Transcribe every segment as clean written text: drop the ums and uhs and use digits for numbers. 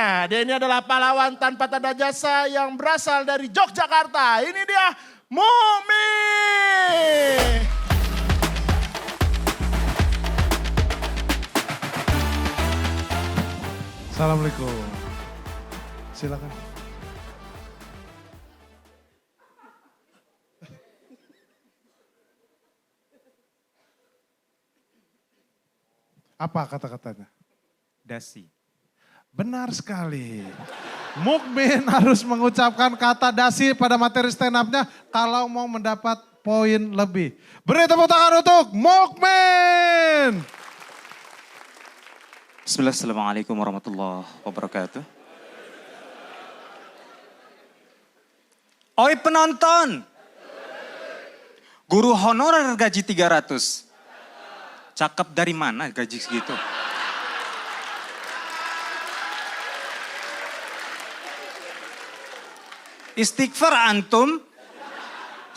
Dia ini adalah pahlawan tanpa tanda jasa yang berasal dari Yogyakarta. Ini dia Mukmi. Assalamualaikum. Silakan. Apa kata-katanya? Dasi. Benar sekali. Mukmin harus mengucapkan kata dasi pada materi stand up-nya kalau mau mendapat poin lebih. Beri tepuk tangan untuk Mukmin. Bismillah, assalamualaikum warahmatullahi wabarakatuh. Oi penonton. Guru honorer gaji 300. Cakep dari mana gaji segitu? Istighfar antum.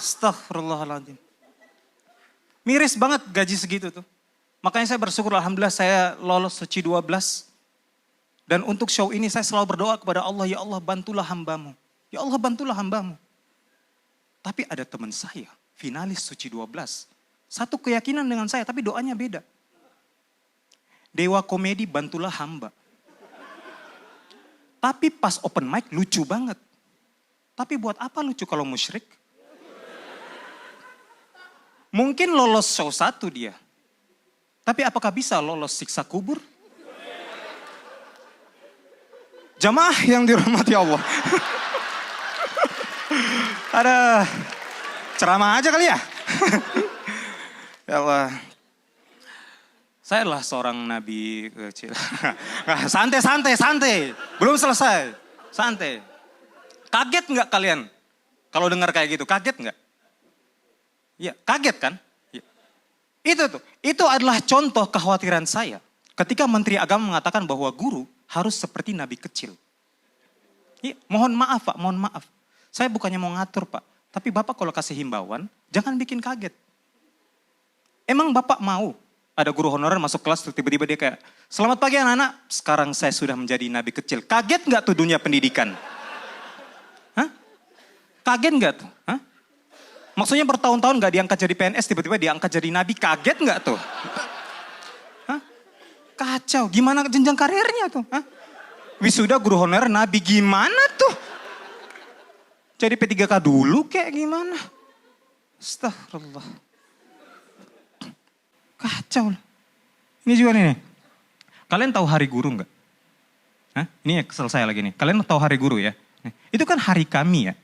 Astaghfirullahaladzim. Miris banget gaji segitu tuh. Makanya saya bersyukur alhamdulillah saya lolos suci 12. Dan untuk show ini saya selalu berdoa kepada Allah, ya Allah bantulah hambamu. Ya Allah bantulah hambamu. Tapi ada teman saya, finalis suci 12. Satu keyakinan dengan saya, tapi doanya beda. Dewa komedi bantulah hamba. Tapi pas open mic lucu banget. Tapi buat apa lucu kalau musyrik? Mungkin lolos show 1 dia. Tapi apakah bisa lolos siksa kubur? Jamaah yang dirahmati Allah. Ada ceramah aja kali ya. Ya Allah. Saya adalah seorang nabi kecil. Santai. Belum selesai. Santai. Kaget nggak kalian? Kalau dengar kayak gitu, kaget nggak? Ya, kaget kan? Ya. Itu adalah contoh kekhawatiran saya. Ketika Menteri Agama mengatakan bahwa guru harus seperti nabi kecil. Ya, mohon maaf Pak, mohon maaf. Saya bukannya mau ngatur Pak. Tapi Bapak kalau kasih himbauan, jangan bikin kaget. Emang Bapak mau ada guru honorer masuk kelas tiba-tiba dia kayak, selamat pagi anak-anak, sekarang saya sudah menjadi nabi kecil. Kaget nggak tuh dunia pendidikan? Hah? Kaget nggak tuh? Hah? Maksudnya bertahun-tahun nggak diangkat jadi PNS, tiba-tiba diangkat jadi nabi, kaget nggak tuh? Hah? Kacau, gimana jenjang karirnya tuh? Hah? Wisuda guru honorer nabi, gimana tuh? Jadi P3K dulu kayak gimana? Astagfirullah. Kacau. Ini juga nih. Kalian tahu hari guru nggak? Hah? Ini selesai lagi nih. Kalian tahu hari guru ya? Itu kan hari kami ya.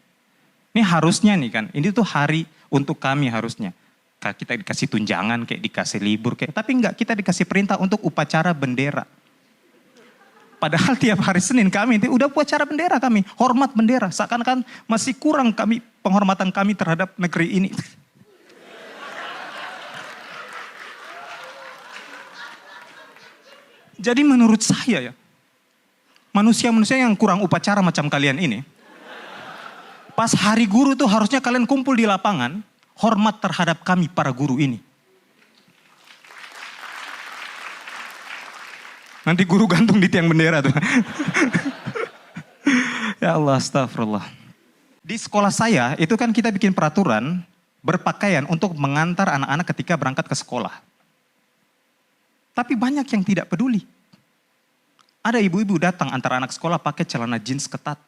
Ini harusnya nih kan. Ini tuh hari untuk kami harusnya. Kita dikasih tunjangan kayak dikasih libur kayak. Tapi enggak, kita dikasih perintah untuk upacara bendera. Padahal tiap hari Senin kami itu udah upacara bendera kami. Hormat bendera. Seakan-akan masih kurang kami penghormatan kami terhadap negeri ini. Jadi menurut saya ya, manusia-manusia yang kurang upacara macam kalian ini, pas hari guru tuh harusnya kalian kumpul di lapangan, hormat terhadap kami para guru ini. Nanti guru gantung di tiang bendera tuh. Ya Allah, astagfirullah. Di sekolah saya itu kan kita bikin peraturan berpakaian untuk mengantar anak-anak ketika berangkat ke sekolah. Tapi banyak yang tidak peduli. Ada ibu-ibu datang antar anak sekolah pakai celana jeans ketat.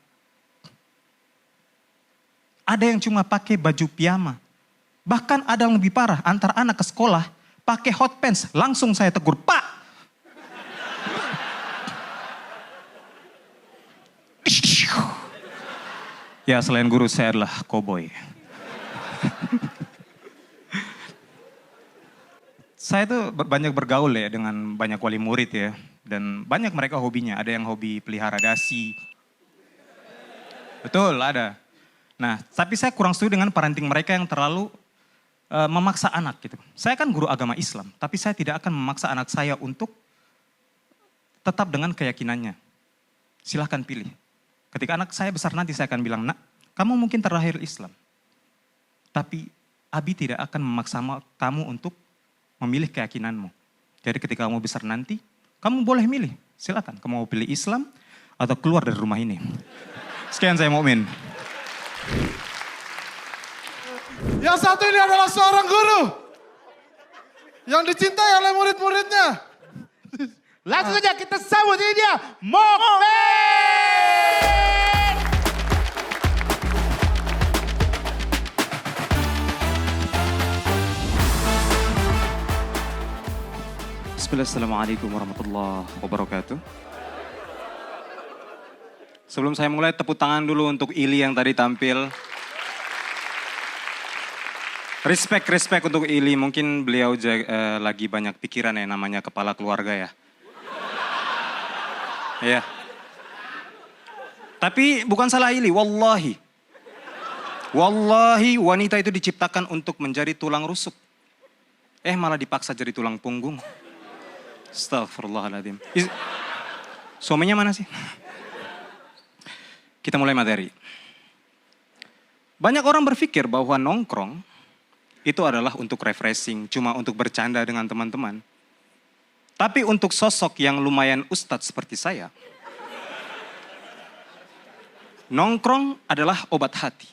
Ada yang cuma pakai baju piyama. Bahkan ada yang lebih parah, antar anak ke sekolah pakai hot pants. Langsung saya tegur, Pak! Ya selain guru saya adalah koboi. Saya tuh banyak bergaul ya dengan banyak wali murid ya. Dan banyak mereka hobinya. Ada yang hobi pelihara dasi. Betul, ada. Nah, tapi saya kurang setuju dengan parenting mereka yang terlalu memaksa anak gitu. Saya kan guru agama Islam. Tapi saya tidak akan memaksa anak saya untuk tetap dengan keyakinannya. Silahkan pilih. Ketika anak saya besar nanti saya akan bilang, nak, kamu mungkin terlahir Islam. Tapi Abi tidak akan memaksa kamu untuk memilih keyakinanmu. Jadi ketika kamu besar nanti, kamu boleh milih. Silakan, kamu mau pilih Islam atau keluar dari rumah ini. Sekian, saya Mukmin. Yang satu ini adalah seorang guru yang dicintai oleh murid-muridnya. Langsung saja kita sambut ini dia, Mukmin. Assalamualaikum warahmatullahi wabarakatuh. Sebelum saya mulai, tepuk tangan dulu untuk Ili yang tadi tampil. Respect untuk Ili, mungkin beliau lagi banyak pikiran ya, namanya kepala keluarga ya. Ya. Tapi bukan salah Ili, wallahi. Wallahi wanita itu diciptakan untuk menjadi tulang rusuk. Malah dipaksa jadi tulang punggung. Astagfirullahaladzim. Suaminya mana sih? Kita mulai materi. Banyak orang berpikir bahwa nongkrong itu adalah untuk refreshing, cuma untuk bercanda dengan teman-teman. Tapi untuk sosok yang lumayan ustadz seperti saya, nongkrong adalah obat hati.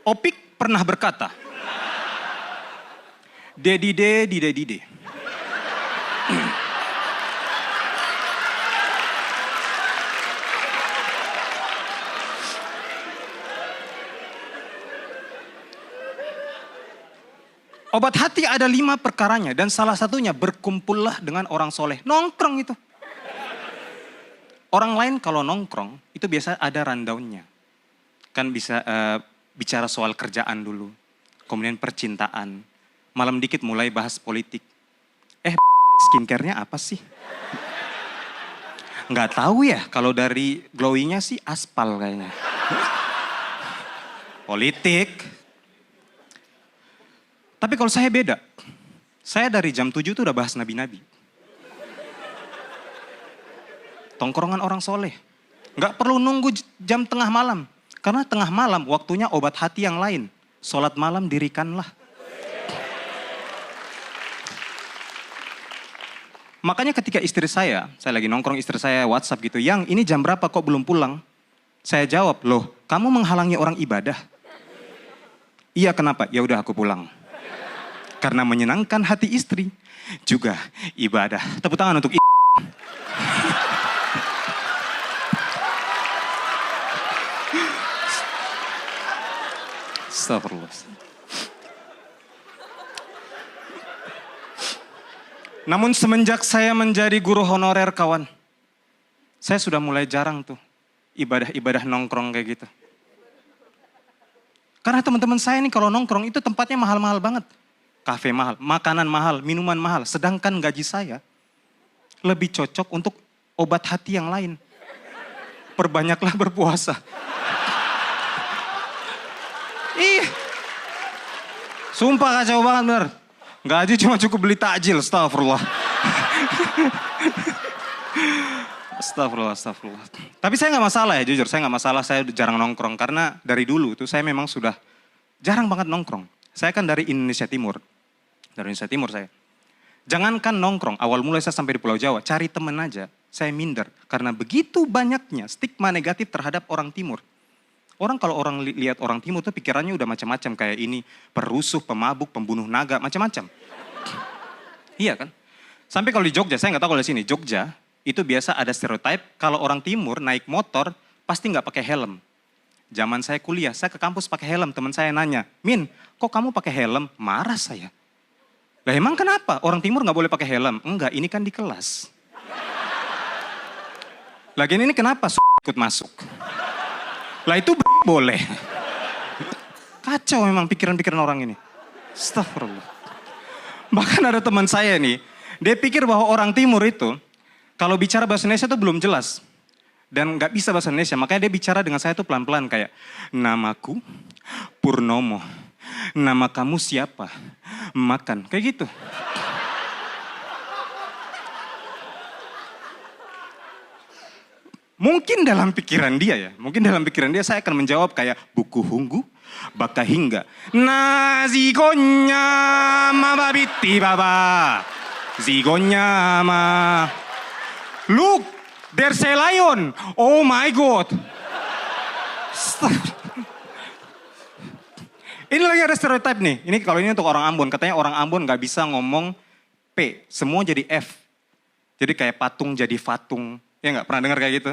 Opik pernah berkata, Dedide. Obat hati ada 5 perkaranya dan salah satunya berkumpullah dengan orang soleh. Nongkrong itu. Orang lain kalau nongkrong itu biasa ada rundownnya. Kan bisa bicara soal kerjaan dulu. Kemudian percintaan. Malam dikit mulai bahas politik. Skincare-nya apa sih? Nggak tahu ya, kalau dari glowing-nya sih aspal kayaknya. Politik. Tapi kalau saya beda. Saya dari jam 7 tuh udah bahas nabi-nabi. Tongkrongan orang soleh. Nggak perlu nunggu jam tengah malam. Karena tengah malam waktunya obat hati yang lain. Sholat malam dirikanlah. Makanya ketika istri saya lagi nongkrong istri saya WhatsApp gitu, "Yang ini jam berapa kok belum pulang?" Saya jawab, "Loh, kamu menghalangi orang ibadah?" "Iya, kenapa?" "Ya udah aku pulang." Karena menyenangkan hati istri juga ibadah. Tepuk tangan untuk Astagfirullah. Namun semenjak saya menjadi guru honorer kawan, saya sudah mulai jarang tuh ibadah-ibadah nongkrong kayak gitu. Karena teman-teman saya nih kalau nongkrong itu tempatnya mahal-mahal banget. Kafe mahal, makanan mahal, minuman mahal. Sedangkan gaji saya lebih cocok untuk obat hati yang lain. Perbanyaklah berpuasa. Sumpah kacau banget bener. Gaji cuma cukup beli takjil, astagfirullah. Astagfirullah. Tapi saya gak masalah ya, jujur. Saya gak masalah, saya jarang nongkrong. Karena dari dulu tuh saya memang sudah jarang banget nongkrong. Saya kan dari Indonesia Timur. Dari Indonesia Timur saya. Jangankan nongkrong, awal mulai saya sampai di Pulau Jawa, cari teman aja, saya minder. Karena begitu banyaknya stigma negatif terhadap orang Timur. Orang kalau orang lihat orang Timur tuh pikirannya udah macam-macam. Kayak ini perusuh, pemabuk, pembunuh naga, macam-macam. Iya kan? Sampai kalau di Jogja, saya nggak tahu kalau di sini. Jogja itu biasa ada stereotype kalau orang Timur naik motor pasti nggak pakai helm. Zaman saya kuliah, saya ke kampus pakai helm. Teman saya nanya, "Min, kok kamu pakai helm?" Marah saya. Lah emang kenapa? Orang Timur nggak boleh pakai helm? Enggak, ini kan di kelas. Lagian ini kenapa ikut masuk? Lah itu boleh. Kacau memang pikiran-pikiran orang ini. Astagfirullah. Bahkan ada teman saya nih, dia pikir bahwa orang Timur itu, kalau bicara bahasa Indonesia itu belum jelas. Dan gak bisa bahasa Indonesia, makanya dia bicara dengan saya tuh pelan-pelan kayak, "Namaku Purnomo, nama kamu siapa? Makan," kayak gitu. Mungkin dalam pikiran dia saya akan menjawab kayak buku hunggu, baka hingga. Zigonya ma babiti baba. Zigonya ma. Look, there's a lion. Oh my God. Ini lagi ada stereotype nih. Ini kalau ini untuk orang Ambon. Katanya orang Ambon gak bisa ngomong P. Semua jadi F. Jadi kayak patung jadi fatung. Ya nggak? Pernah dengar kayak gitu?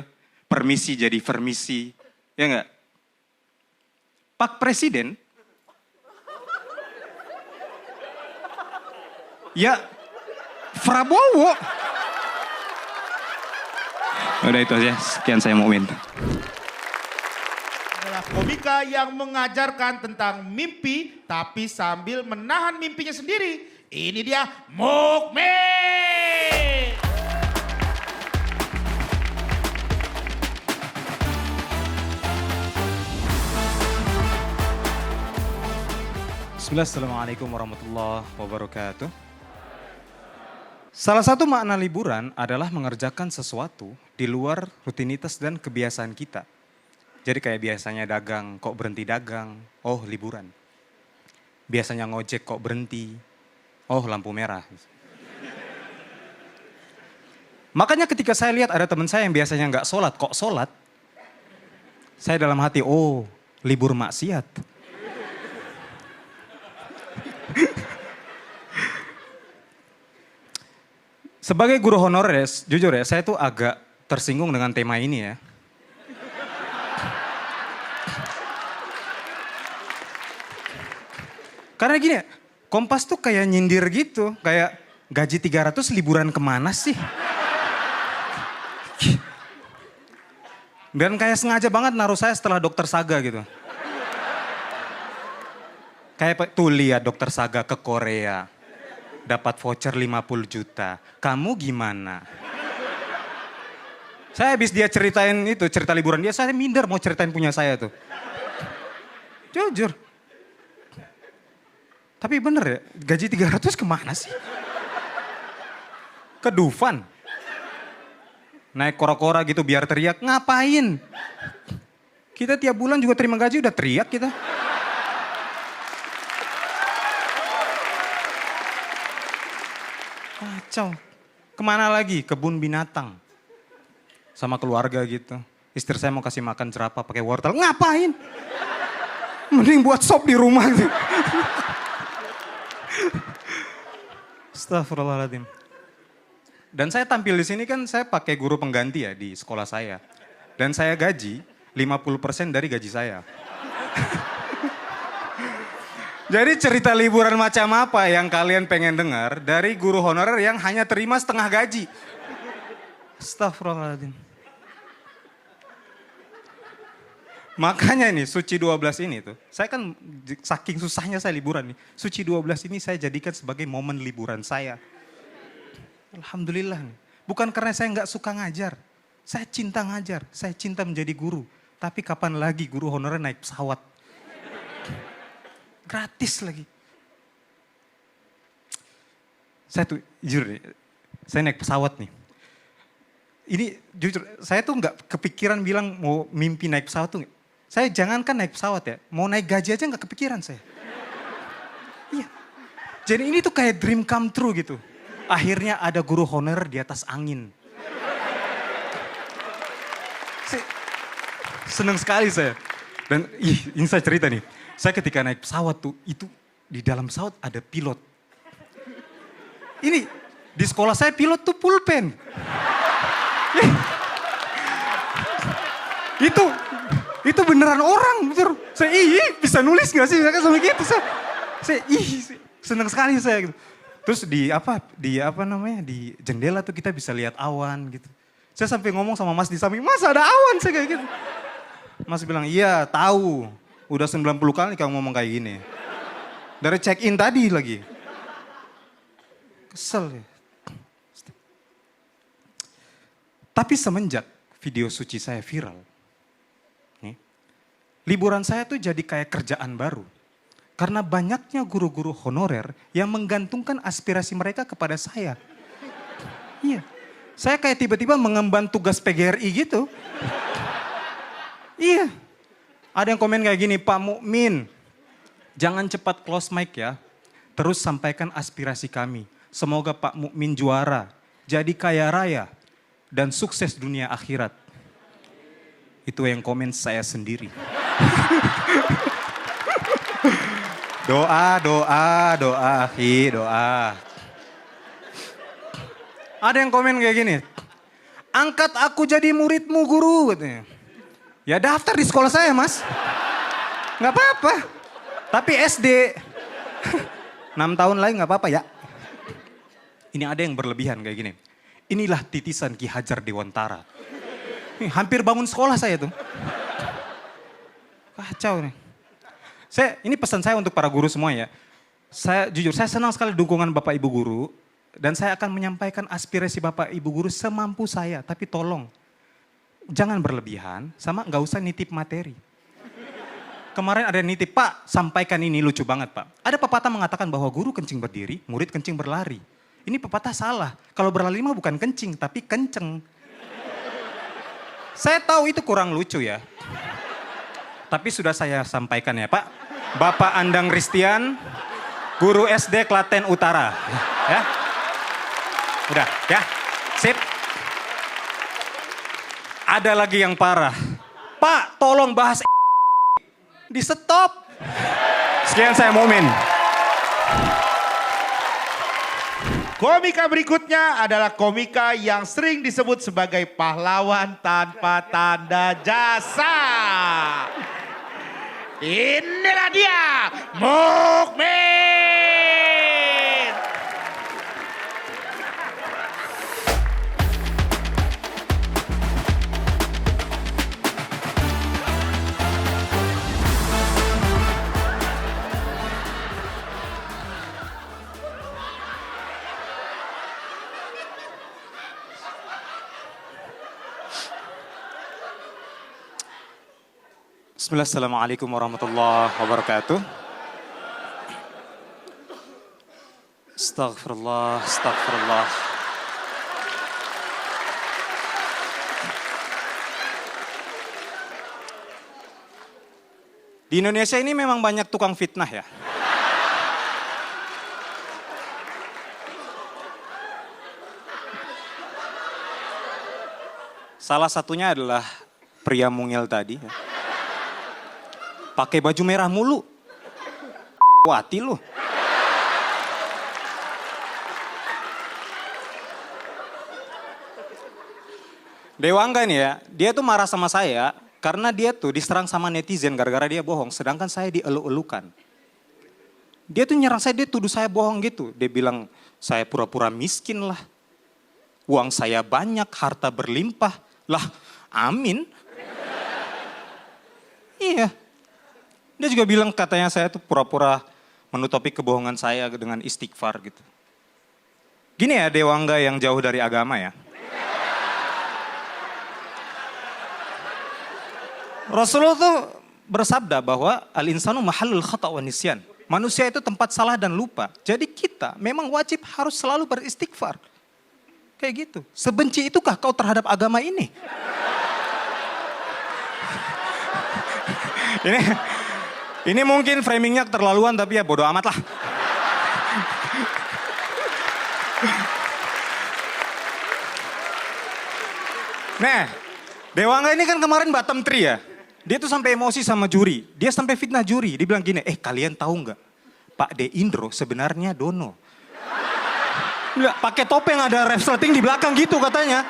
Permisi jadi vermisi. Ya nggak? Pak Presiden. Ya, Prabowo. Udah itu aja. Sekian saya Mukmin. Adalah komika yang mengajarkan tentang mimpi tapi sambil menahan mimpinya sendiri. Ini dia Mukmin. Bismillah, Assalamualaikum warahmatullahi wabarakatuh. Salah satu makna liburan adalah mengerjakan sesuatu di luar rutinitas dan kebiasaan kita. Jadi kayak biasanya dagang, kok berhenti dagang, oh liburan. Biasanya ngojek, kok berhenti, oh lampu merah. Makanya ketika saya lihat ada teman saya yang biasanya nggak sholat, kok sholat. Saya dalam hati, oh libur maksiat. Sebagai guru honorer, jujur ya, saya tuh agak tersinggung dengan tema ini ya. Karena gini ya, Kompas tuh kayak nyindir gitu, kayak gaji 300 liburan kemana sih? Dan kayak sengaja banget naruh saya setelah Dokter Saga gitu. Kayak tuh lihat Dokter Saga ke Korea. Dapat voucher 50 juta. Kamu gimana? Saya habis dia ceritain itu, cerita liburan dia, saya minder mau ceritain punya saya tuh. Jujur. Tapi bener ya, gaji 300 kemana sih? Ke Dufan. Naik kora-kora gitu biar teriak, ngapain? Kita tiap bulan juga terima gaji udah teriak kita. Kacau. Kemana lagi? Kebun binatang. Sama keluarga gitu. Istri saya mau kasih makan jerapah pakai wortel. Ngapain? Mending buat sop di rumah. Astagfirullahaladzim. Dan saya tampil di sini kan saya pakai guru pengganti ya di sekolah saya. Dan saya gaji 50% dari gaji saya. Jadi cerita liburan macam apa yang kalian pengen dengar dari guru honorer yang hanya terima setengah gaji? Astagfirullahaladzim. Makanya ini Suci 12 ini tuh, saya kan saking susahnya saya liburan nih. Suci 12 ini saya jadikan sebagai momen liburan saya. Alhamdulillah nih. Bukan karena saya nggak suka ngajar. Saya cinta ngajar, saya cinta menjadi guru. Tapi kapan lagi guru honorer naik pesawat? Gratis lagi. Saya tuh jujur deh, saya naik pesawat nih. Ini jujur, saya tuh nggak kepikiran bilang mau mimpi naik pesawat tuh. Saya jangankan naik pesawat ya, mau naik gaji aja nggak kepikiran saya. Iya. Jadi ini tuh kayak dream come true gitu. Akhirnya ada guru honorer di atas angin. Seneng sekali saya. Dan ini saya cerita nih. Saya ketika naik pesawat tuh, itu di dalam pesawat ada pilot. Ini di sekolah saya pilot tuh pulpen. Itu beneran orang. Saya bisa nulis gak sih? Saya sampai gitu. Saya seneng sekali saya gitu. Terus di jendela tuh kita bisa lihat awan gitu. Saya sampai ngomong sama Mas di samping, Mas ada awan, saya kayak gitu. Mas bilang, iya tahu. Udah 90 kali kamu ngomong kayak gini. Dari check in tadi lagi. Kesel ya. Tapi semenjak video suci saya viral. Nih, liburan saya tuh jadi kayak kerjaan baru. Karena banyaknya guru-guru honorer yang menggantungkan aspirasi mereka kepada saya. Iya. Saya kayak tiba-tiba mengemban tugas PGRI gitu. Iya. Ada yang komen kayak gini, Pak Mukmin, jangan cepat close mic ya. Terus sampaikan aspirasi kami. Semoga Pak Mukmin juara, jadi kaya raya. dan sukses dunia akhirat. Itu yang komen saya sendiri. Doa, akhi, doa. Ada yang komen kayak gini, angkat aku jadi muridmu guru, katanya. Ya daftar di sekolah saya, Mas. Nggak apa-apa. Tapi SD, 6 tahun lagi nggak apa-apa ya. Ini ada yang berlebihan kayak gini. Inilah titisan Ki Hajar Dewantara. Hampir bangun sekolah saya tuh. Kacau nih. Ini pesan saya untuk para guru semua ya. Jujur, saya senang sekali dukungan Bapak Ibu guru. Dan saya akan menyampaikan aspirasi Bapak Ibu guru semampu saya. Tapi tolong, jangan berlebihan sama nggak usah nitip materi. Kemarin ada yang nitip, Pak sampaikan ini lucu banget Pak. Ada pepatah mengatakan bahwa guru kencing berdiri, murid kencing berlari. Ini pepatah salah. Kalau berlari mah bukan kencing, tapi kenceng. Saya tahu itu kurang lucu ya. Tapi sudah saya sampaikan ya Pak. Bapak Andang Ristian, guru SD Klaten Utara. Ya. Udah ya, sip. Ada lagi yang parah. Pak tolong bahas di stop. Sekian saya Momen. Komika berikutnya adalah komika yang sering disebut sebagai pahlawan tanpa tanda jasa. Inilah dia, Mukmin. Bismillah, assalamualaikum warahmatullahi wabarakatuh. Astagfirullah, astagfirullah. Di Indonesia ini memang banyak tukang fitnah ya. Salah satunya adalah pria mungil tadi. Ya. Pakai baju merah mulu. Wati lu. Dewangga nih ya, dia tuh marah sama saya karena dia tuh diserang sama netizen gara-gara dia bohong. Sedangkan saya dielu-elukan. Dia tuh nyerang saya, dia tuduh saya bohong gitu. Dia bilang saya pura-pura miskin lah. Uang saya banyak, harta berlimpah. Lah amin. Iya. Dia juga bilang katanya saya tuh pura-pura menutupi kebohongan saya dengan istighfar gitu. Gini ya Dewangga yang jauh dari agama ya. Rasulullah tuh bersabda bahwa al-insanu mahallul khata' wa nisyan. Manusia itu tempat salah dan lupa. Jadi kita memang wajib harus selalu beristighfar. Kayak gitu. Sebenci itukah kau terhadap agama ini? Ini mungkin framingnya keterlaluan tapi ya bodo amat lah. Nah, Dewangga ini kan kemarin bottom 3 ya. Dia tuh sampai emosi sama juri. Dia sampai fitnah juri. Dia bilang gini, kalian tahu nggak? Pak De Indro sebenarnya Dono. Nggak, pakai topeng ada resleting di belakang gitu katanya.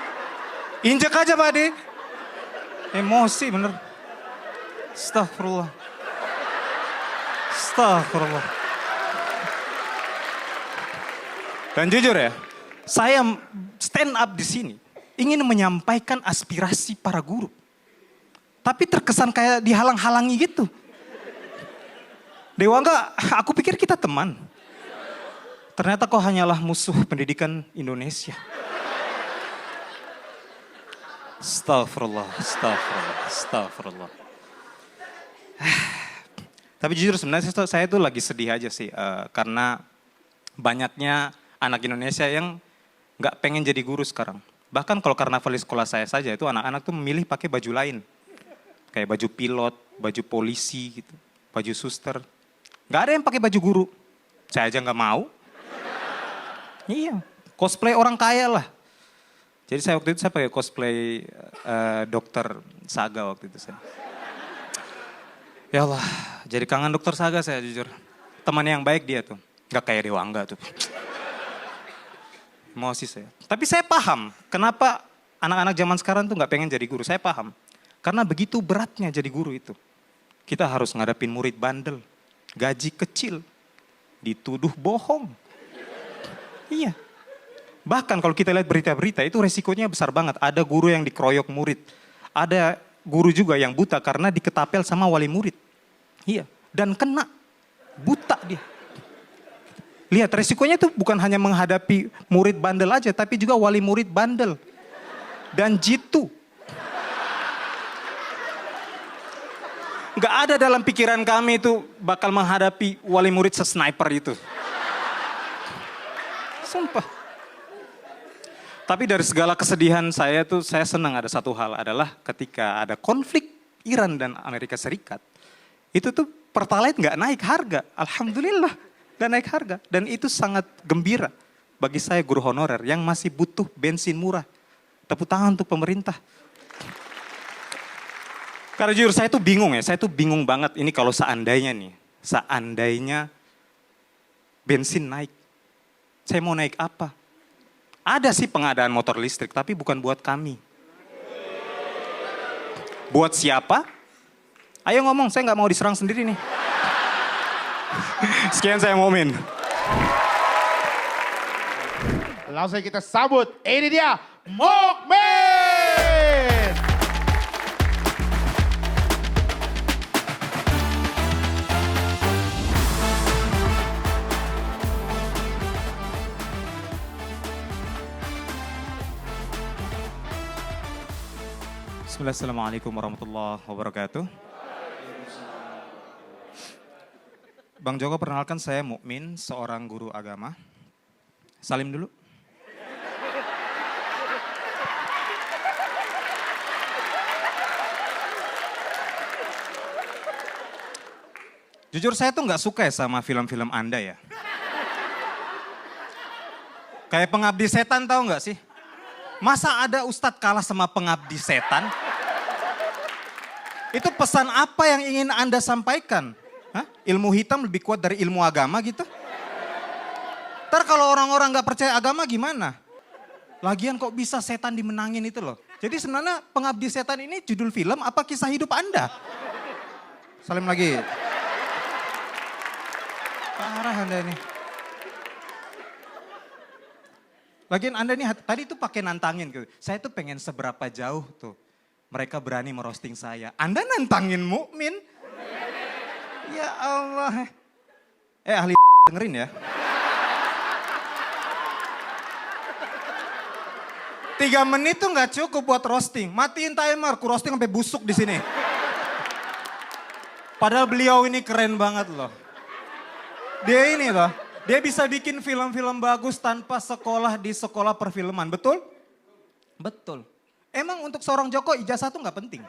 Injek aja Pak De. Emosi bener. Astagfirullah. Astagfirullah. Dan jujur ya, saya stand up di sini ingin menyampaikan aspirasi para guru. Tapi terkesan kayak dihalang-halangi gitu. Dewangga, aku pikir kita teman. Ternyata kau hanyalah musuh pendidikan Indonesia. Astagfirullah, astagfirullah, astagfirullah. Tapi jujur sebenarnya saya tuh lagi sedih aja sih. Karena banyaknya anak Indonesia yang gak pengen jadi guru sekarang. Bahkan kalau karnaval di sekolah saya saja itu anak-anak tuh memilih pakai baju lain. Kayak baju pilot, baju polisi gitu, baju suster. Gak ada yang pakai baju guru. Saya aja gak mau. Iya, cosplay orang kaya lah. Jadi saya waktu itu saya pakai cosplay dokter Saga waktu itu saya. Ya Allah, jadi kangen dokter Saga saya jujur. Teman yang baik dia tuh, gak kayak Dewangga tuh. Emosi saya. Tapi saya paham kenapa anak-anak zaman sekarang tuh gak pengen jadi guru. Saya paham. Karena begitu beratnya jadi guru itu. Kita harus ngadapin murid bandel, gaji kecil, dituduh bohong. Iya. Bahkan kalau kita lihat berita-berita itu resikonya besar banget. Ada guru yang dikeroyok murid. Ada guru juga yang buta karena diketapel sama wali murid. Iya. Dan kena. Buta dia. Lihat resikonya itu bukan hanya menghadapi murid bandel aja. Tapi juga wali murid bandel. Dan jitu. Gak ada dalam pikiran kami itu bakal menghadapi wali murid sesniper itu. Sumpah. Tapi dari segala kesedihan saya tuh saya senang ada satu hal adalah ketika ada konflik Iran dan Amerika Serikat. Itu tuh Pertalite gak naik harga. Alhamdulillah gak naik harga. Dan itu sangat gembira bagi saya guru honorer yang masih butuh bensin murah. Tepuk tangan untuk pemerintah. Karena jujur saya tuh bingung ya. Saya tuh bingung banget ini kalau seandainya nih. Seandainya bensin naik. Saya mau naik apa? Ada sih pengadaan motor listrik, tapi bukan buat kami. Buat siapa? Ayo ngomong, saya nggak mau diserang sendiri nih. Sekian saya Mukmin. Langsung kita sambut, ini dia Mukmin. Assalamualaikum warahmatullahi wabarakatuh. Bang Joko, perkenalkan saya Mukmin, seorang guru agama. Salim dulu. Jujur saya tuh nggak suka ya sama film-film Anda ya. Kayak Pengabdi Setan tahu nggak sih? Masa ada ustadz kalah sama Pengabdi Setan? Itu pesan apa yang ingin Anda sampaikan? Hah? Ilmu hitam lebih kuat dari ilmu agama gitu? Ntar kalau orang-orang gak percaya agama gimana? Lagian kok bisa setan dimenangin itu loh. Jadi sebenarnya Pengabdi Setan ini judul film apa kisah hidup Anda? Salim lagi. Parah Anda ini. Lagian Anda nih tadi tuh pakai nantangin gitu. Saya tuh pengen seberapa jauh tuh. Mereka berani merosting saya. Anda nantangin Mukmin. Ya Allah. Ahli dengerin ya. 3 menit tuh gak cukup buat roasting. Matiin timer, ku roasting sampai busuk di sini. Padahal beliau ini keren banget loh. Dia ini loh. Dia bisa bikin film-film bagus tanpa sekolah di sekolah perfilman. Betul? Betul. Emang untuk seorang Joko ijazah tuh gak penting.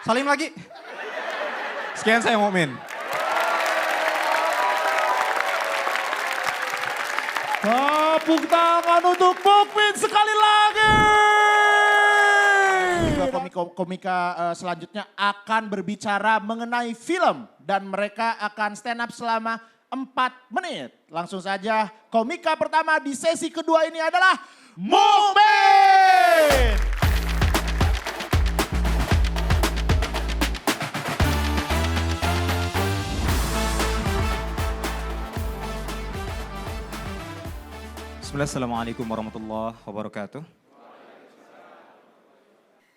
Salim lagi. Sekian saya Mukmin. Tepuk tangan untuk Mukmin sekali lagi. Komika selanjutnya akan berbicara mengenai film. Dan mereka akan stand up selama 4 menit. Langsung saja komika pertama di sesi kedua ini adalah Mukmin. Assalamualaikum warahmatullahi wabarakatuh.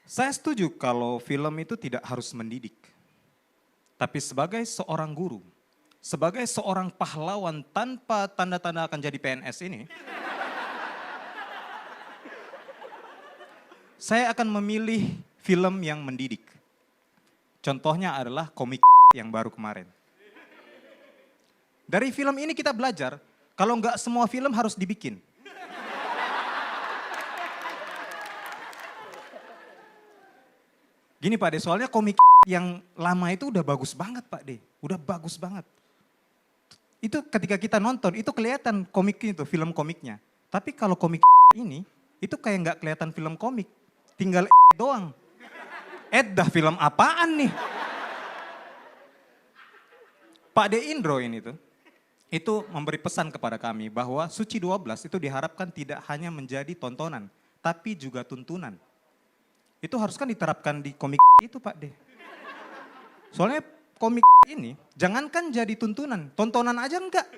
Saya setuju kalau film itu tidak harus mendidik. Tapi sebagai seorang guru, sebagai seorang pahlawan tanpa tanda-tanda akan jadi PNS ini, saya akan memilih film yang mendidik. Contohnya adalah komik yang baru kemarin. Dari film ini kita belajar, kalau nggak semua film harus dibikin. Gini Pak De, soalnya komik yang lama itu udah bagus banget Pak D. Udah bagus banget. Itu ketika kita nonton, itu kelihatan komiknya itu, film komiknya. Tapi kalau komik ini, itu kayak nggak kelihatan film komik. Tinggal doang. Dah film apaan nih? Pak D Indro ini tuh, itu memberi pesan kepada kami bahwa Suci 12 itu diharapkan tidak hanya menjadi tontonan, tapi juga tuntunan. Itu harus kan diterapkan di komik itu Pak D. Soalnya komik ini jangankan jadi tuntunan, tontonan aja enggak.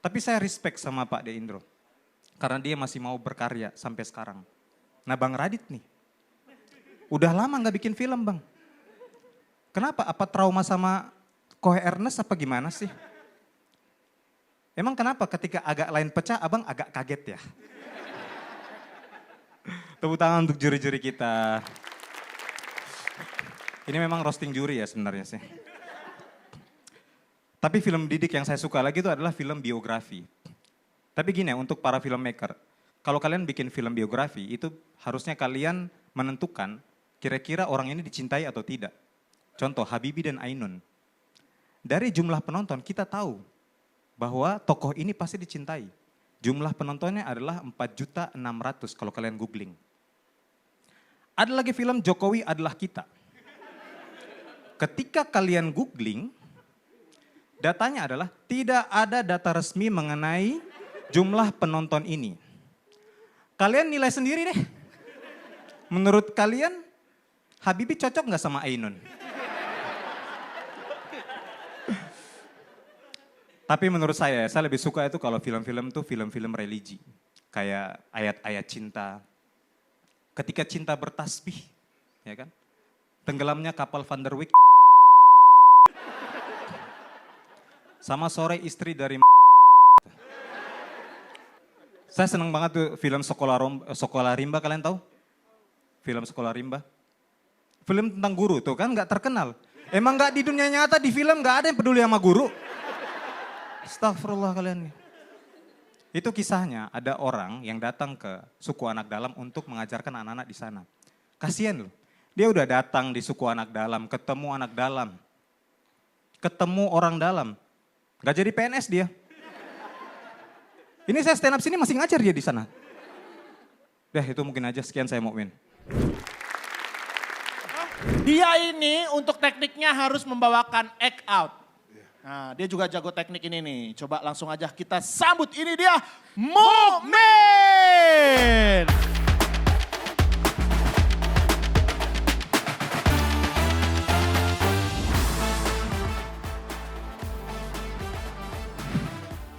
Tapi saya respect sama Pak D Indro. Karena dia masih mau berkarya sampai sekarang. Nah Bang Radit nih, udah lama gak bikin film Bang. Kenapa? Apa trauma sama Kohe Ernest apa gimana sih? Emang kenapa ketika agak lain pecah abang agak kaget ya? Tepuk tangan untuk juri-juri kita. Ini memang roasting juri ya sebenarnya sih. Tapi film didik yang saya suka lagi itu adalah film biografi. Tapi gini ya, untuk para filmmaker, kalau kalian bikin film biografi itu harusnya kalian menentukan kira-kira orang ini dicintai atau tidak. Contoh Habibie dan Ainun. Dari jumlah penonton kita tahu bahwa tokoh ini pasti dicintai. Jumlah penontonnya adalah 4.600.000 kalau kalian googling. Ada lagi film Jokowi Adalah Kita. Ketika kalian googling, datanya adalah tidak ada data resmi mengenai jumlah penonton ini. Kalian nilai sendiri deh. Menurut kalian, Habibie cocok nggak sama Ainun? Tapi menurut saya lebih suka itu kalau film-film tuh film-film religi. Kayak ayat-ayat cinta. Ketika cinta bertasbih, ya kan? Tenggelamnya kapal Van der Wijk. Sama Sore Istri dari Saya seneng banget tuh film Sekolah Rimba, kalian tahu? Film Sekolah Rimba. Film tentang guru tuh kan gak terkenal. Emang gak di dunia nyata di film gak ada yang peduli sama guru. Astagfirullah kalian nih. Itu kisahnya ada orang yang datang ke suku anak dalam untuk mengajarkan anak-anak di sana. Kasian loh. Dia udah datang di suku anak dalam, ketemu anak dalam. Ketemu orang dalam. Gak jadi PNS dia. Ini saya stand up sini masih ngajar dia di sana. Itu mungkin aja, sekian saya Mukmin. Dia ini untuk tekniknya harus membawakan act out. Nah, dia juga jago teknik ini nih. Coba langsung aja kita sambut, ini dia Mukmin.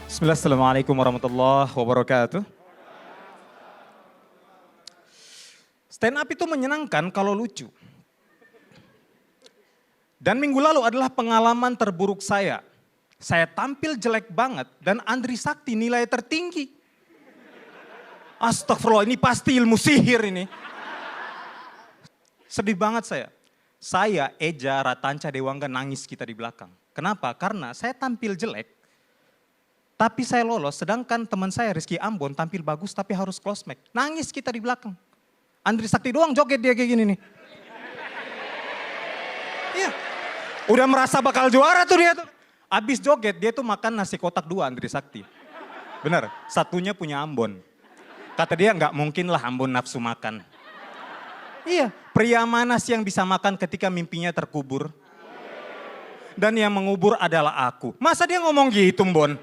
Bismillah, assalamualaikum warahmatullahi wabarakatuh. Stand up itu menyenangkan kalau lucu. Dan minggu lalu adalah pengalaman terburuk saya. Saya tampil jelek banget dan Andri Sakti nilai tertinggi. Astagfirullah, ini pasti ilmu sihir ini. Sedih banget saya. Saya, Eja, Ratanca, Dewangga nangis kita di belakang. Kenapa? Karena saya tampil jelek, tapi saya lolos, sedangkan teman saya Rizky Ambon tampil bagus tapi harus close mic. Nangis kita di belakang. Andri Sakti doang joget dia kayak gini nih. Iya. Udah merasa bakal juara tuh dia tuh. Abis joget dia tuh makan nasi kotak 2 Andri Sakti. Bener, satunya punya Ambon. Kata dia nggak mungkin lah Ambon nafsu makan. Iya, pria mana sih yang bisa makan ketika mimpinya terkubur? Dan yang mengubur adalah aku. Masa dia ngomong gitu Mbon?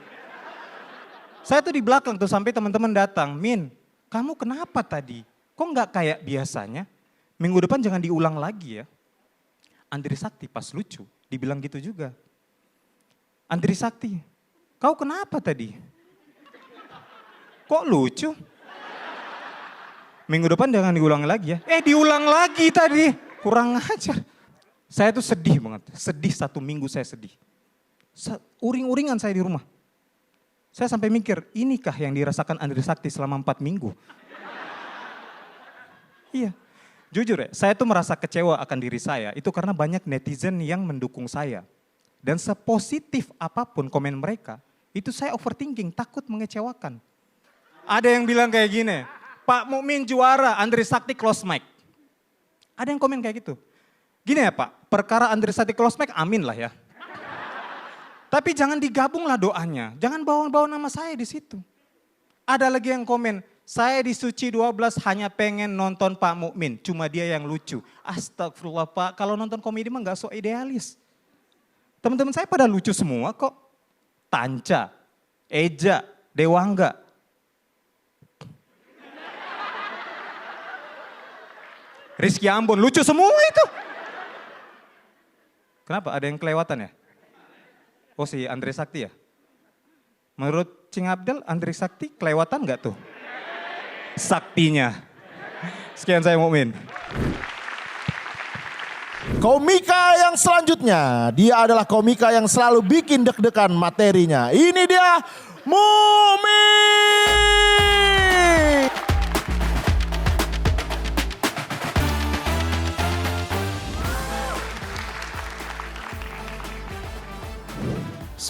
Saya tuh di belakang tuh sampai teman-teman datang. Min, kamu kenapa tadi? Kok nggak kayak biasanya? Minggu depan jangan diulang lagi ya. Andri Sakti pas lucu, dibilang gitu juga. Andri Sakti, kau kenapa tadi? Kok lucu? Minggu depan jangan diulang lagi ya. Diulang lagi tadi, kurang ajar. Saya tuh sedih banget, sedih 1 minggu saya sedih. Uring-uringan saya di rumah. Saya sampai mikir, inikah yang dirasakan Andri Sakti selama 4 minggu? Iya. Jujur ya, saya tuh merasa kecewa akan diri saya, itu karena banyak netizen yang mendukung saya. Dan sepositif apapun komen mereka, itu saya overthinking, takut mengecewakan. Ada yang bilang kayak gini, Pak Mukmin juara, Andri Sakti close mic. Ada yang komen kayak gitu. Gini ya Pak, perkara Andri Sakti Closemack amin lah ya. Tapi jangan digabung lah doanya. Jangan bawa-bawa nama saya di situ. Ada lagi yang komen, saya di Suci 12 hanya pengen nonton Pak Mukmin. Cuma dia yang lucu. Astagfirullah Pak, kalau nonton komedi mah gak so idealis. Teman-teman saya pada lucu semua kok. Tanca, Eja, Dewangga. Rizky Ambon, lucu semua itu. Kenapa? Ada yang kelewatan ya? Oh si Andri Sakti ya? Menurut Cing Abdel, Andri Sakti kelewatan gak tuh? Saktinya. Sekian saya Mukmin. Komika yang selanjutnya, dia adalah komika yang selalu bikin deg-degan materinya. Ini dia Mukmin.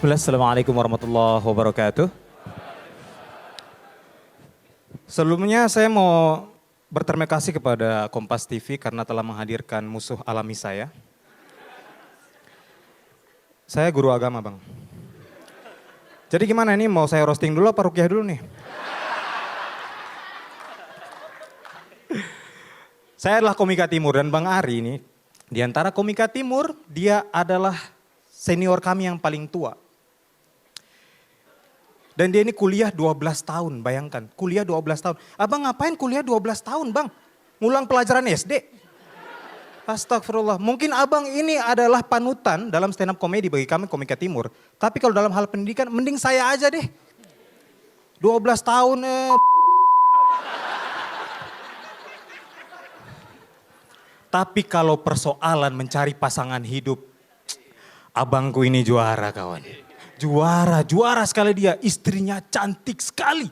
Assalamualaikum warahmatullahi wabarakatuh. Sebelumnya saya mau berterima kasih kepada Kompas TV karena telah menghadirkan musuh alami saya. Saya guru agama Bang. Jadi gimana ini, mau saya roasting dulu apa rukyah dulu nih? Saya adalah komika timur dan Bang Ari ini, di antara komika timur dia adalah senior kami yang paling tua. Dan dia ini kuliah 12 tahun, bayangkan. Kuliah 12 tahun. Abang ngapain kuliah 12 tahun Bang? Ngulang pelajaran SD? Astagfirullah. Mungkin abang ini adalah panutan dalam stand up comedy bagi kami komika timur. Tapi kalau dalam hal pendidikan, mending saya aja deh. 12 tahun Tapi kalau persoalan mencari pasangan hidup, abangku ini juara kawan. Juara sekali dia. Istrinya cantik sekali.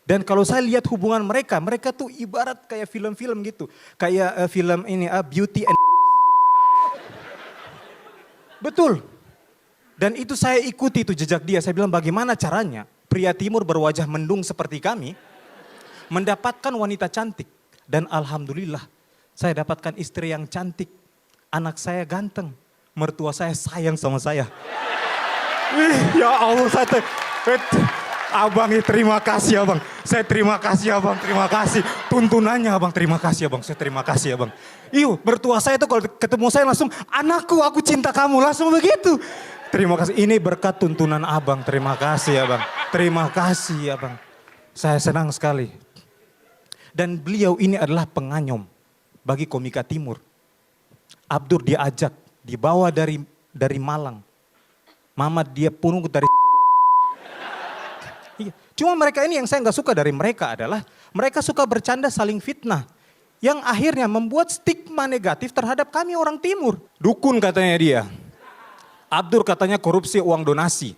Dan kalau saya lihat hubungan mereka tuh ibarat kayak film-film gitu. Kayak film ini, Beauty and... Betul. Dan itu saya ikuti itu jejak dia. Saya bilang bagaimana caranya pria timur berwajah mendung seperti kami mendapatkan wanita cantik. Dan alhamdulillah saya dapatkan istri yang cantik. Anak saya ganteng. Mertua saya sayang sama saya. Ya Allah, abang terima kasih abang. Saya terima kasih abang, terima kasih. Tuntunannya abang, terima kasih abang, saya terima kasih abang. Iyo, mertua saya tuh kalau ketemu saya langsung, anakku aku cinta kamu, langsung begitu. Terima kasih, ini berkat tuntunan abang, terima kasih abang. Terima kasih abang. Saya senang sekali. Dan beliau ini adalah penganyom bagi komika timur. Abdur diajak, dibawa dari Malang. Mamat dia pungut dari... Iya. Cuma mereka ini yang saya nggak suka dari mereka adalah mereka suka bercanda saling fitnah. Yang akhirnya membuat stigma negatif terhadap kami orang timur. Dukun katanya dia. Abdur katanya korupsi uang donasi.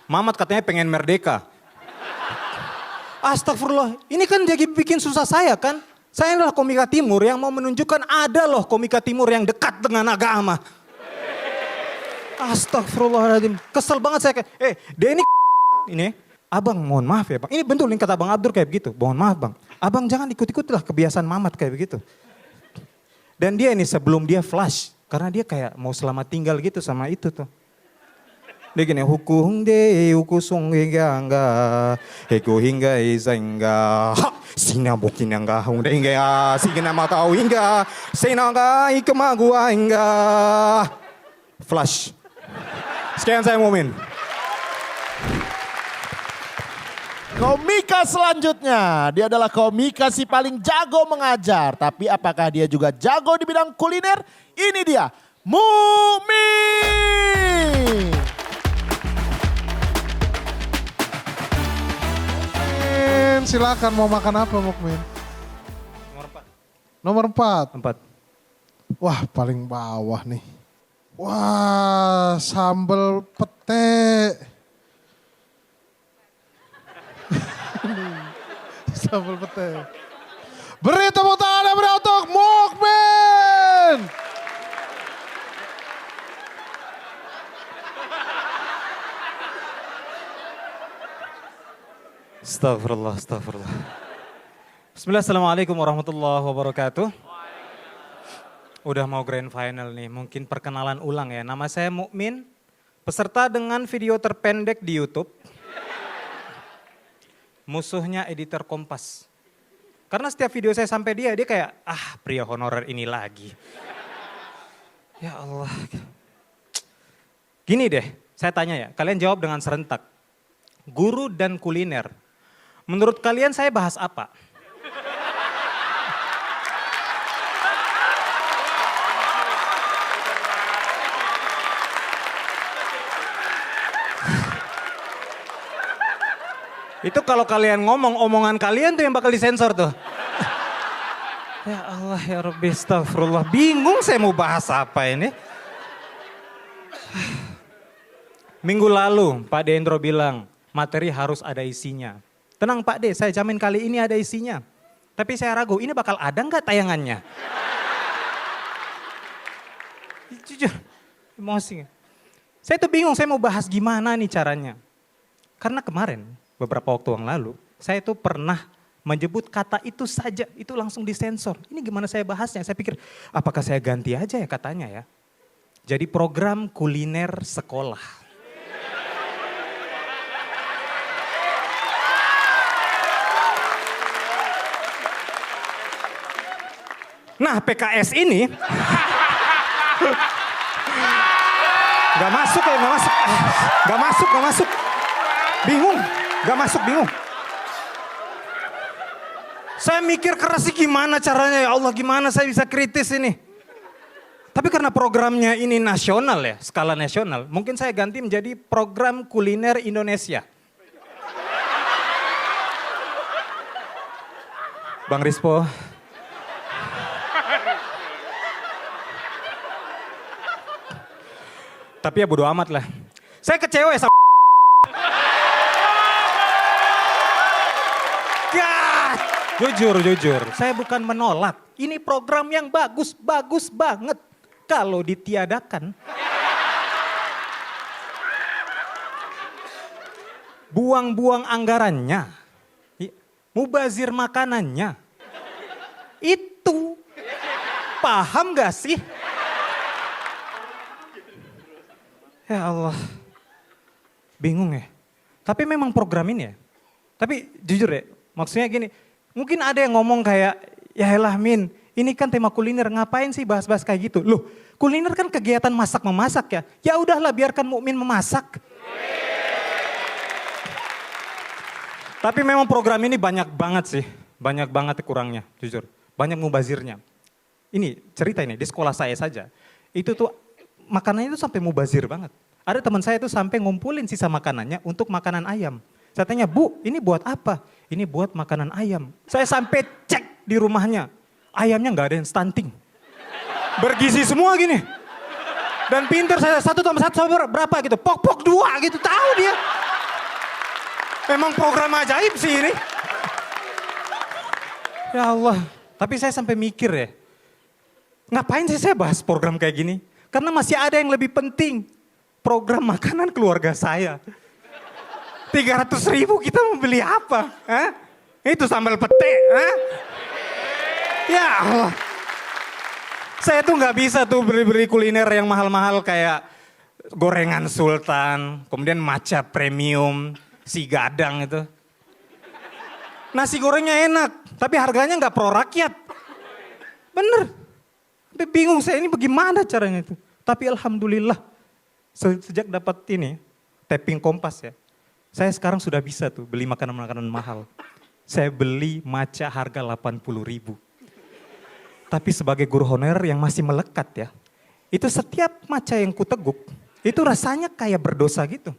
Mamat katanya pengen merdeka. Astagfirullah, ini kan jadi bikin susah saya kan. Saya adalah komika timur yang mau menunjukkan ada loh komika timur yang dekat dengan agama. Astagfirullahaladzim. Kesel banget saya kayak, dia ini abang mohon maaf ya bang. Ini betul nih kata Bang Abdur kayak begitu. Mohon maaf bang. Abang jangan ikut-ikut lah kebiasaan Mamat kayak begitu. Dan dia ini sebelum dia flash. Karena dia kayak mau selamat tinggal gitu sama itu tuh. Dia gini, hukum de hukusung hingga heko hingga hingga sinabukin hingga hung hingga sigina matau hingga senaga ikemagua hingga flash. Sekian saya Mukmin. Komika selanjutnya, dia adalah komika si paling jago mengajar. Tapi apakah dia juga jago di bidang kuliner? Ini dia, Mukmin. Silakan mau makan apa Mukmin? Nomor 4. 4. Wah paling bawah nih. Wah sambal pete. Sambal pete. Beri tepuk tangan yang meriah untuk Mukmin. Astagfirullah. Bismillah, assalamualaikum warahmatullahi wabarakatuh. Udah mau grand final nih, mungkin perkenalan ulang ya. Nama saya Mukmin, peserta dengan video terpendek di YouTube. Musuhnya editor Kompas. Karena setiap video saya sampai dia kayak, pria honorer ini lagi. Ya Allah. Gini deh, saya tanya ya, kalian jawab dengan serentak. Guru dan kuliner, menurut kalian saya bahas apa? Itu kalau kalian ngomong, omongan kalian tuh yang bakal disensor tuh. Ya Allah ya Rabbi, astagfirullah. Bingung saya mau bahas apa ini. Minggu lalu Pak Dendro bilang materi harus ada isinya. Tenang Pak D, saya jamin kali ini ada isinya. Tapi saya ragu, ini bakal ada nggak tayangannya? Jujur, emosi. Saya tuh bingung, saya mau bahas gimana nih caranya. Karena kemarin, beberapa waktu yang lalu, saya tuh pernah menyebut kata itu saja, itu langsung disensor. Ini gimana saya bahasnya? Saya pikir, apakah saya ganti aja ya katanya ya? Jadi program kuliner sekolah. Nah PKS ini, gak masuk. Bingung, gak masuk, bingung. Saya mikir keras sih gimana caranya, ya Allah gimana saya bisa kritis ini. Tapi karena programnya ini nasional ya, skala nasional, mungkin saya ganti menjadi program kuliner Indonesia. Bang Rispo. Tapi ya bodo amat lah. Saya kecewa sama Jujur, saya bukan menolak. Ini program yang bagus banget. Kalau ditiadakan, buang-buang anggarannya, mubazir makanannya, itu paham gak sih? Ya Allah, bingung ya. Tapi memang program ini ya. Tapi jujur ya, maksudnya gini, mungkin ada yang ngomong kayak, ya elah Min, ini kan tema kuliner, ngapain sih bahas-bahas kayak gitu? Loh, kuliner kan kegiatan masak-memasak ya. Ya udahlah biarkan Mukmin memasak. Tapi memang program ini banyak banget sih, banyak banget kurangnya, jujur. Banyak mubazirnya. Ini cerita ini, di sekolah saya saja, itu tuh makanannya itu sampai mubazir banget. Ada teman saya tuh sampai ngumpulin sisa makanannya untuk makanan ayam. Saya tanya, Bu, ini buat apa? Ini buat makanan ayam. Saya sampai cek di rumahnya. Ayamnya nggak ada yang stunting. Bergizi semua gini. Dan pinter saya, 1 tambah 1 sama berapa gitu. Pok-pok 2 gitu, tahu dia. Memang program ajaib sih ini. Ya Allah, tapi saya sampai mikir ya. Ngapain sih saya bahas program kayak gini? Karena masih ada yang lebih penting. Program makanan keluarga saya. 300.000 kita mau beli apa? Hah? Itu sambal pete. Hah? Ya Allah. Saya tuh gak bisa tuh beli-beli kuliner yang mahal-mahal kayak gorengan sultan, kemudian matcha premium, si gadang itu. Nasi gorengnya enak, tapi harganya gak pro rakyat. Bener. Tapi bingung saya ini bagaimana caranya itu. Tapi alhamdulillah sejak dapat ini, tapping Kompas ya. Saya sekarang sudah bisa tuh beli makanan-makanan mahal. Saya beli matcha harga 80.000. Tapi sebagai guru honorer yang masih melekat ya. Itu setiap matcha yang kuteguk, itu rasanya kayak berdosa gitu.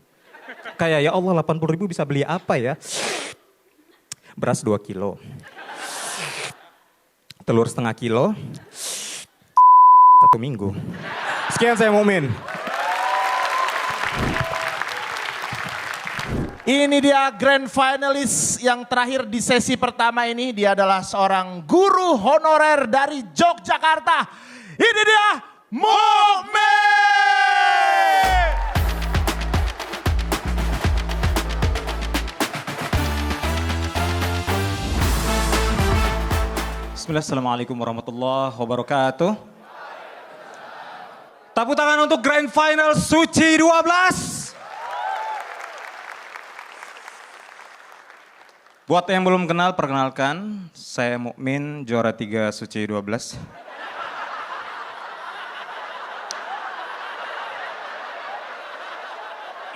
Kayak ya Allah 80.000 bisa beli apa ya. Beras 2 kilo. Telur setengah kilo. 1 minggu. Sekian saya Mukmin. Ini dia grand finalis yang terakhir di sesi pertama ini. Dia adalah seorang guru honorer dari Yogyakarta. Ini dia Mukmin. Bismillah, assalamualaikum warahmatullahi wabarakatuh. Tepuk tangan untuk Grand Final Suci 12. Buat yang belum kenal, perkenalkan. Saya Mukmin, juara 3 Suci 12.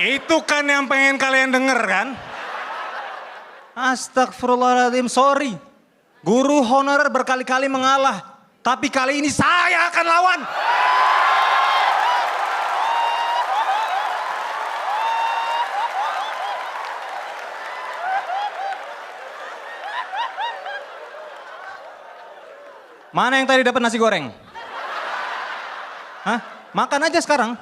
Itu kan yang pengen kalian denger kan? Astagfirullahaladzim, sorry. Guru honorer berkali-kali mengalah. Tapi kali ini saya akan lawan. Mana yang tadi dapat nasi goreng? Hah? Makan aja sekarang.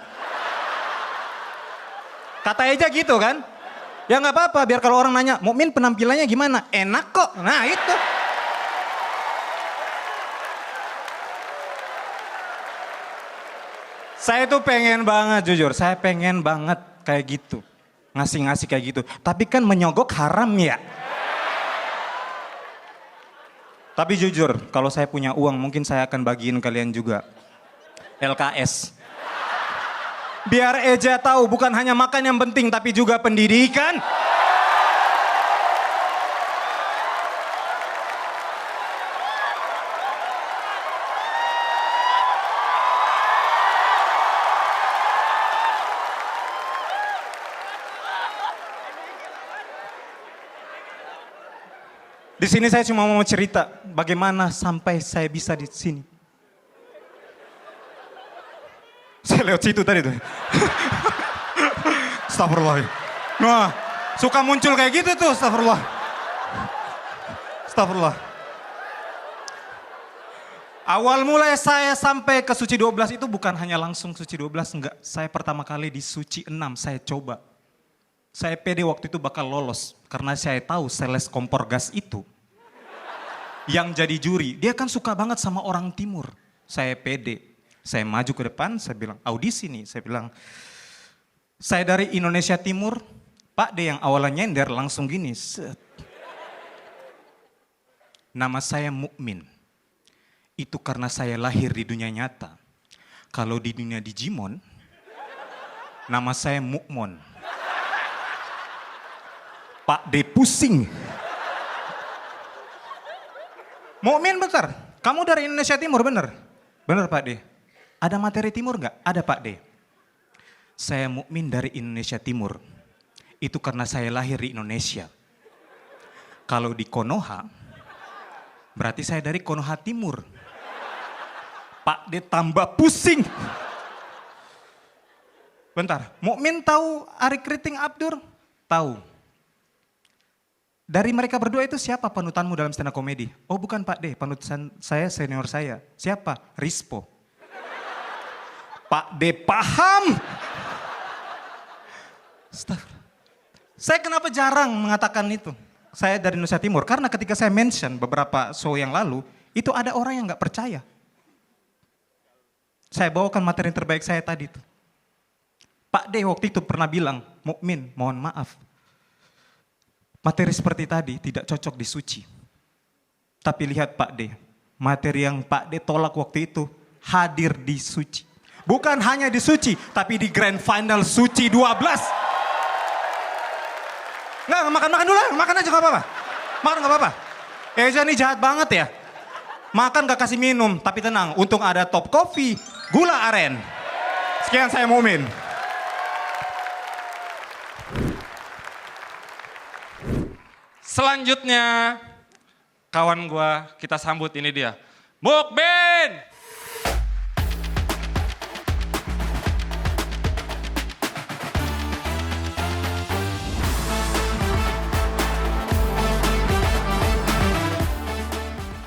Kata aja gitu kan? Ya nggak apa-apa, biar kalau orang nanya, Mukmin penampilannya gimana? Enak kok. Nah itu. Saya tuh pengen banget jujur, saya pengen banget kayak gitu. Ngasih-ngasih kayak gitu. Tapi kan menyogok haram ya. Tapi jujur, kalau saya punya uang mungkin saya akan bagiin kalian juga. LKS. Biar Eja tahu bukan hanya makan yang penting tapi juga pendidikan. Di sini saya cuma mau cerita bagaimana sampai saya bisa di sini. Saya lewat situ tadi tuh. Astagfirullah. Nah, suka muncul kayak gitu tuh, astagfirullah. Astagfirullah. Awal mulai saya sampai ke Suci 12 itu bukan hanya langsung Suci 12, enggak. Saya pertama kali di Suci 6, saya coba. Saya pede waktu itu bakal lolos. Karena saya tahu sales kompor gas itu. Yang jadi juri, dia kan suka banget sama orang timur. Saya pede. Saya maju ke depan, saya bilang, audisi nih. Saya bilang, saya dari Indonesia Timur, Pak D yang awalnya nyender langsung gini. Set. Nama saya Mukmin. Itu karena saya lahir di dunia nyata. Kalau di dunia Digimon, nama saya Mukmon. Pak D pusing. Mukmin bentar, kamu dari Indonesia Timur bener? Bener Pak D. Ada materi timur nggak? Ada Pak D. Saya Mukmin dari Indonesia Timur. Itu karena saya lahir di Indonesia. Kalau di Konoha, berarti saya dari Konoha Timur. Pak D tambah pusing. Bentar, Mukmin tahu Ari Kriting Abdur? Tahu. Dari mereka berdua itu siapa panutanmu dalam stand up komedi? Oh bukan Pak D, panutan saya senior saya. Siapa? Rispo. Pak D paham. Saya kenapa jarang mengatakan itu? Saya dari Indonesia Timur. Karena ketika saya mention beberapa show yang lalu, itu ada orang yang gak percaya. Saya bawakan materi yang terbaik saya tadi tuh. Pak D waktu itu pernah bilang, Mukmin mohon maaf. Materi seperti tadi tidak cocok di Suci. Tapi lihat Pak D, materi yang Pak D tolak waktu itu hadir di Suci. Bukan hanya di Suci, tapi di Grand Final Suci 12. Nggak, makan dulu lah, makan aja gak apa-apa. Makan gak apa-apa. Eja ini jahat banget ya. Makan gak kasih minum, tapi tenang, untung ada Top Coffee, gula aren. Sekian saya Mukmin. Selanjutnya, kawan gua kita sambut ini dia. Mukmin!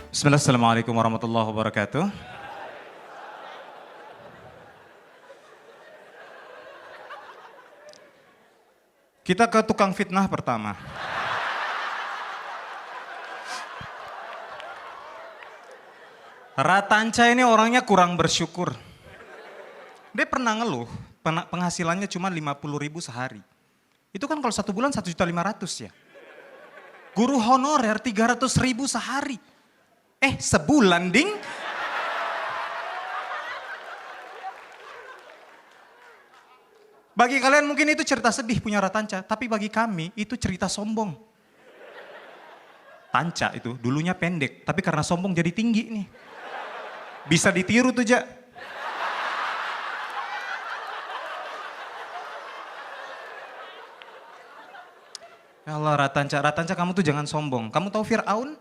Bismillah, assalamualaikum warahmatullahi wabarakatuh. Kita ke tukang fitnah pertama. Ratanca ini orangnya kurang bersyukur. Dia pernah ngeluh, penghasilannya cuma 50.000 sehari. Itu kan kalau 1 bulan 1.500.000 ya. Guru honorer 300.000 sehari. Sebulan ding. Bagi kalian mungkin itu cerita sedih punya Ratanca, tapi bagi kami itu cerita sombong. Tanca itu dulunya pendek, tapi karena sombong jadi tinggi nih. Bisa ditiru tuh, Ja. Ya Allah, Ratanca kamu tuh jangan sombong. Kamu tahu Fir'aun?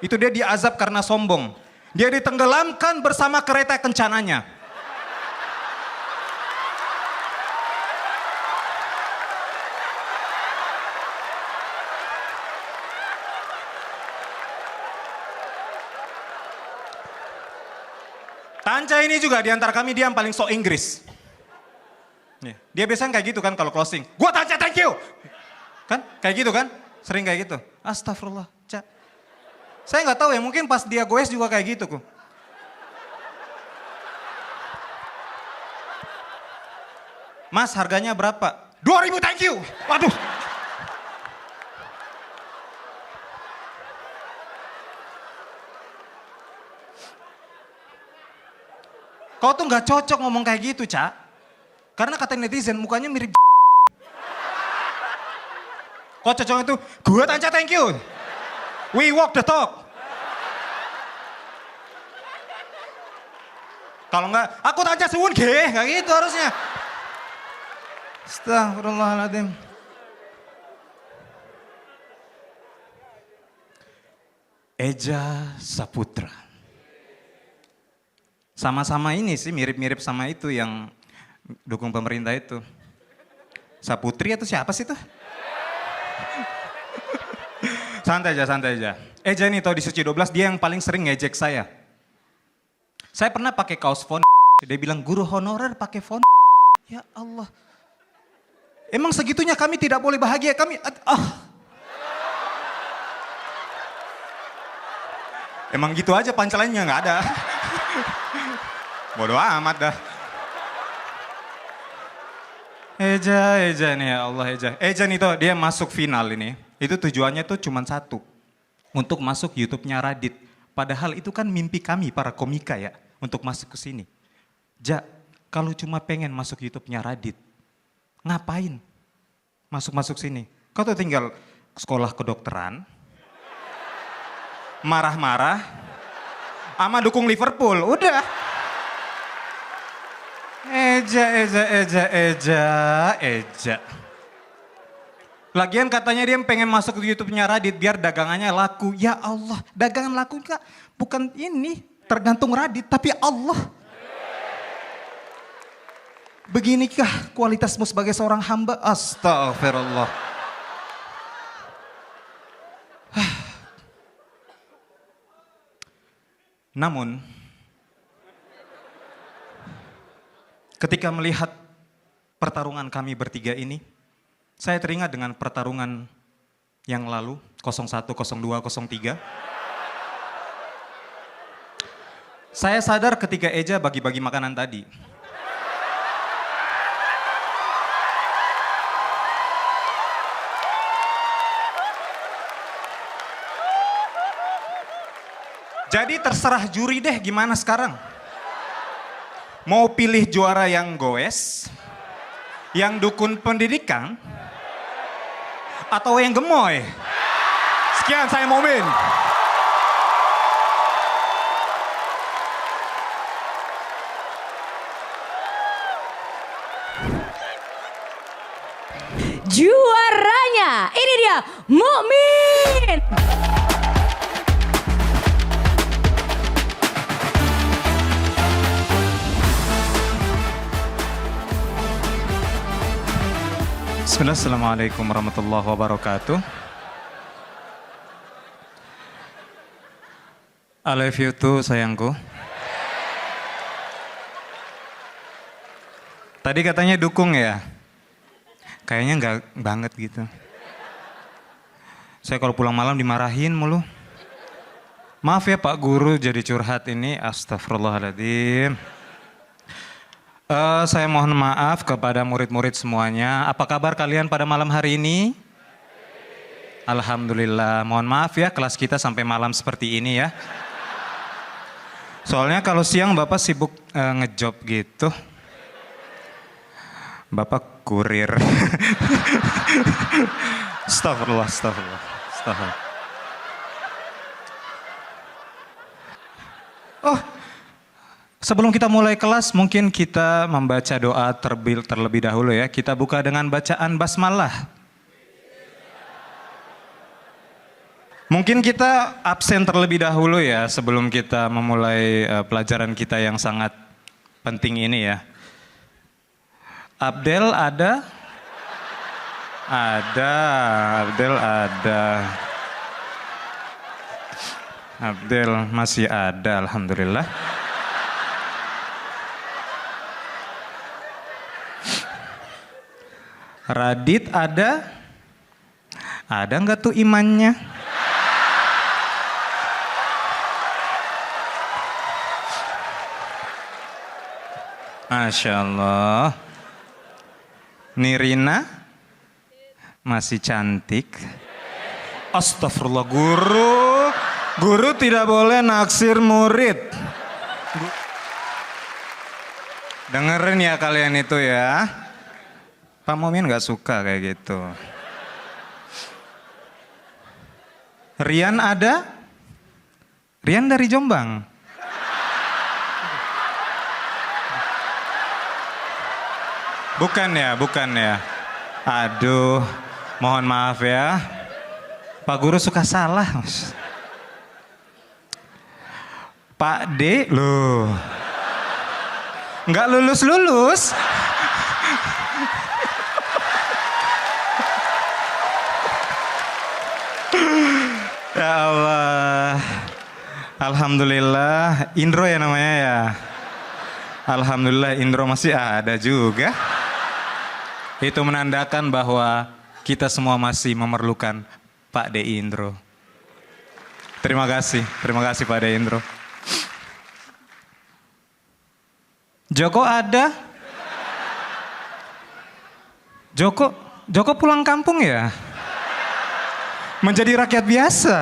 Itu dia diazab karena sombong. Dia ditenggelamkan bersama kereta kencananya. Tanca ini juga diantara kami dia yang paling sok Inggris. Dia biasanya kayak gitu kan kalau closing. Gua Tanca, thank you. Kan kayak gitu kan? Sering kayak gitu. Astagfirullah, Ca. Saya nggak tahu ya, mungkin pas dia goes juga kayak gitu kok. Mas, harganya berapa? 2.000, thank you. Waduh. Kau tuh nggak cocok ngomong kayak gitu, Ca. Karena kata netizen mukanya mirip. Kau cocok itu, gue Tanca thank you. We walk the talk. Kalau enggak, aku Tanca suwun ge, kayak gitu harusnya. Astagfirullahaladzim. Eja Saputra. Sama-sama ini sih mirip-mirip sama itu yang dukung pemerintah itu. Saputri atau siapa sih tuh? Santai aja. Eja ini tahu di Suci 12 dia yang paling sering ngejek saya. Saya pernah pakai kaos font. Dia bilang guru honorer pakai font. Ya Allah. Emang segitunya kami tidak boleh bahagia. Kami Emang gitu aja punchline-nya nggak ada. Bodoh amat dah. Eja nih ya Allah Eja. Eja nih tuh dia masuk final ini. Itu tujuannya tuh cuma satu. Untuk masuk YouTube-nya Radit. Padahal itu kan mimpi kami para komika ya. Untuk masuk ke sini. Ja, kalau cuma pengen masuk YouTube-nya Radit. Ngapain? Masuk sini. Kau tuh tinggal sekolah kedokteran. Marah-marah. Sama dukung Liverpool. Udah. Eja. Lagian katanya dia pengen masuk ke YouTube-nya Radit biar dagangannya laku. Ya Allah, dagangan laku enggak bukan ini tergantung Radit tapi Allah. Beginikah kualitasmu sebagai seorang hamba? Astagfirullah. Namun, ketika melihat pertarungan kami bertiga ini, saya teringat dengan pertarungan yang lalu, 01, 02, 03. Saya sadar ketika Eja bagi-bagi makanan tadi. Jadi terserah juri deh gimana sekarang. Mau pilih juara yang goes, yang dukun pendidikan, atau yang gemoy? Sekian saya Momin. Juaranya, ini dia Mukmin. Bismillah, assalamualaikum warahmatullahi wabarakatuh. I love you too sayangku. Tadi katanya dukung ya? Kayaknya enggak banget gitu. Saya kalau pulang malam dimarahin mulu. Maaf ya Pak Guru jadi curhat ini, astagfirullahaladzim. Saya mohon maaf kepada murid-murid semuanya. Apa kabar kalian pada malam hari ini? Alhamdulillah. Mohon maaf ya kelas kita sampai malam seperti ini ya. Soalnya kalau siang Bapak sibuk ngejob gitu. Bapak kurir. Astagfirullah. Oh, sebelum kita mulai kelas, mungkin kita membaca doa terlebih dahulu ya. Kita buka dengan bacaan basmalah. Mungkin kita absen terlebih dahulu ya sebelum kita memulai pelajaran kita yang sangat penting ini ya. Abdel ada? Ada, Abdel ada. Abdel masih ada, alhamdulillah. Radit ada? Ada nggak tuh imannya? Masya Allah. Nirina masih cantik. Astagfirullah, guru tidak boleh naksir murid. Dengerin ya kalian itu ya. Pak Mumin gak suka kayak gitu. Rian ada? Rian dari Jombang. Bukan ya. Aduh, mohon maaf ya. Pak Guru suka salah. Pak D, loh. Nggak lulus. Ya Allah. Alhamdulillah, Indro ya namanya ya. Alhamdulillah Indro masih ada juga. Itu menandakan bahwa kita semua masih memerlukan Pak D. Indro. Terima kasih Pak D. Indro. Joko ada? Joko pulang kampung ya? Menjadi rakyat biasa.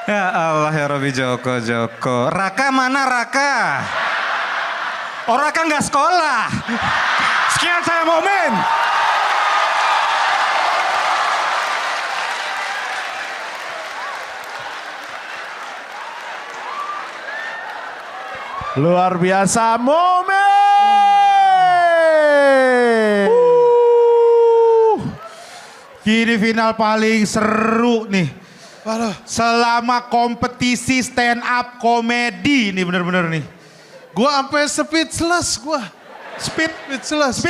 Ya Allah ya Rabbi Joko. Raka mana Raka? Oh Raka nggak sekolah. Sekian saya Mukmin. Luar biasa Mukmin. Kini final paling seru nih. Selama kompetisi stand up komedi nih bener-bener nih. Gua sampai speechless gua. Speechless.